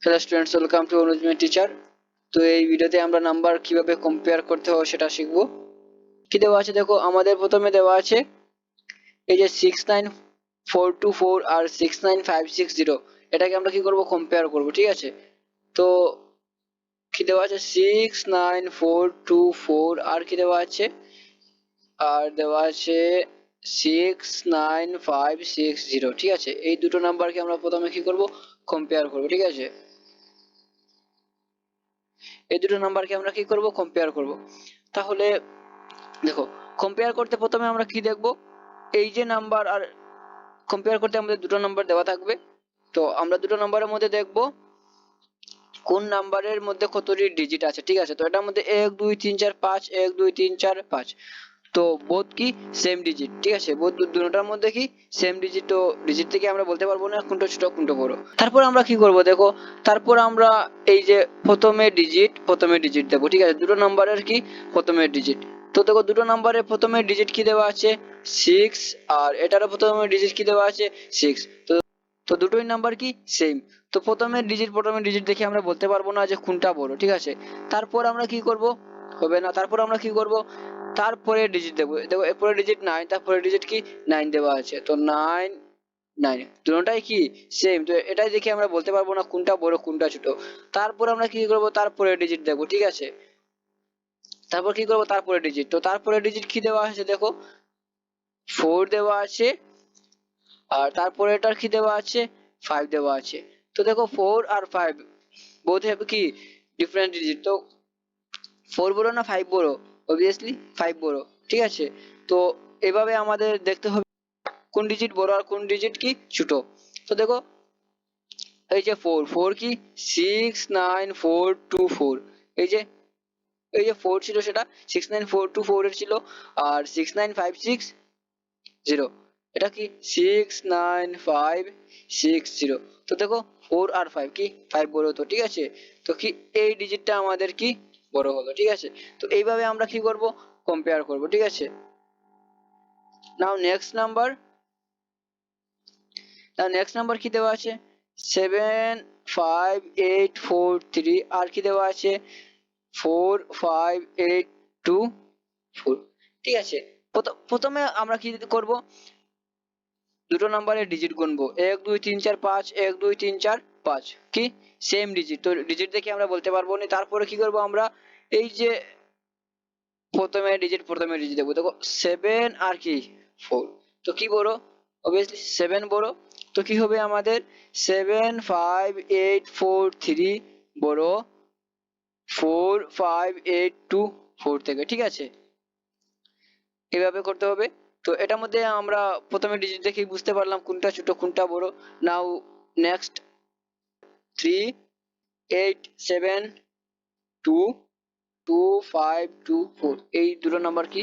Hello students, welcome to Anuj my teacher. তো এই ভিডিওতে আমরা নাম্বার কিভাবে কম্পেয়ার করতে হয় সেটা শিখবো। কি দেওয়া আছে দেখো, আমাদের প্রথমে দেওয়া আছে এই যে 69424 আর 69560, এটাকে আমরা কি করব, কম্পেয়ার করব। ঠিক আছে, তো কি দেওয়া আছে 69424 আর কি দেওয়া আছে, আর দেওয়া আছে 69560। ঠিক আছে, এই দুটো নাম্বারকে আমরা প্রথমে কি করব, কম্পেয়ার করব। ঠিক আছে, এই দুটো নাম্বারকে আমরা কি করব, কম্পেয়ার করব। তাহলে দেখো, কম্পেয়ার করতে প্রথমে আমরা কি দেখব, এই যে নাম্বার আর কম্পেয়ার করতে আমাদের দুটো নাম্বার দেওয়া থাকবে। তো আমরা দুটো নাম্বারের মধ্যে দেখব কোন নাম্বারের মধ্যে কতটি ডিজিট আছে। ঠিক আছে, তো এটার মধ্যে 1 2 3 4 5, 1 2 3 4 5, তো বোথ কি সেম ডিজিট। ঠিক আছে, বোথ দুটোটার মধ্যে কি সেম ডিজিট। তো ডিজিট থেকে আমরা বলতে পারবো না কোনটা ছোট কোনটা বড়। তারপর আমরা কি করব দেখো, তারপর আমরা এই যে প্রথমে ডিজিট দেবো। ঠিক আছে, দুটো নাম্বারের কি প্রথমে ডিজিট। তো দেখো, দুটো নাম্বারের প্রথমে ডিজিট কি দেওয়া আছে 6, আর এটারও প্রথমে ডিজিট কি দেওয়া আছে 6। তো তো দুটোই নাম্বার কি সেম। তো প্রথমে ডিজিট দেখে আমরা বলতে পারবো না যে কোনটা বড়। ঠিক আছে, তারপর আমরা কি করব, হবে না, তারপর আমরা কি করব, তারপরে ডিজিট দেবো। দেখো, এরপরে ডিজিট 9, তারপরে ডিজিট কি 9 দেওয়া আছে, তো 9 9 দুটোটাই কি সেম। তো এটাই দেখে আমরা বলতে পারবো না কোনটা বড় কোনটা ছোট। তারপর আমরা কি করব, তারপরে ডিজিট দেবো। ঠিক আছে, তারপর কি করব, তারপরে ডিজিট। তো তারপরে ডিজিট কি দেওয়া আছে দেখো, 4 দেওয়া আছে, আর তারপরে এটার কি দেওয়া আছে 5 দেওয়া আছে। তো দেখো, 4 আর 5 বোথ হ্যাভ কি ডিফারেন্ট ডিজিট। তো 4 বড় না 5 বড়, অবভিয়াসলি 5 বড়। ঠিক আছে, তো এভাবে আমাদের দেখতে হবে কোন ডিজিট বড় আর কোন ডিজিট কি ছোট। তো দেখো, এই যে 4 4 কি 69424, এই যে 4 ছিল সেটা 69424 এর ছিল, আর 69560 এটা কি 69560। তো দেখো, 4 আর 5 কি 5 বড় হতো। ঠিক আছে, তো কি এই ডিজিটটা আমাদের কি বড় হলো। ঠিক আছে, তো এইভাবে আমরা কি করব, কম্পেয়ার করব। ঠিক আছে, নেক্সট নাম্বার কি দেওয়া আছে 75843, আর কি দেওয়া আছে 45824। ঠিক আছে, প্রথমে আমরা কি করব, দুটো নাম্বারের ডিজিট গুনবো, 1 2 3 4 5, 1 2 3 4 5 কি সেম ডিজিট। তো ডিজিট দেখে আমরা বলতে পারবো না। তারপরে কি করব, আমরা এই যে প্রথমে ডিজিট দেবো। দেখো, 7 আর কি 4, তো কি বড়, অবভিয়াসলি 7 বড়। তো কি হবে আমাদের 75843 বড় 45824 থেকে। ঠিক আছে, এভাবে করতে হবে। তো এটার মধ্যে আমরা প্রথমে ডিজিট দেখেই বুঝতে পারলাম কোনটা ছোট কোনটা বড়। নাও নেক্সট 38722524, এই দুটো নাম্বার কি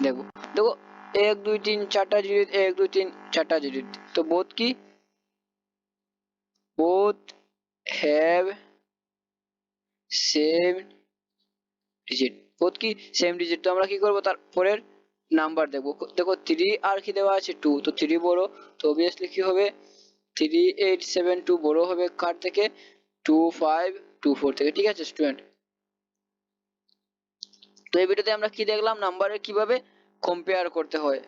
দেখো। দেখো, 1 2 3 4টা ডিজিট, 1 2 3 4টা ডিজিট, তো both have same digit, both কি সেম ডিজিট। তো আমরা কি করব, তার পরের নাম্বার দেখবো। দেখো, 3 আর কি দেওয়া আছে 2, তো 3 বড়। তো অবভিয়াসলি কি হবে 3872 বড় হবে কার থেকে 2524 থেকে। ঠিক আছে স্টুডেন্ট, তো এই ভিডিওতে আমরা কি দেখলাম, নাম্বারের কিভাবে কম্পেয়ার করতে হয়।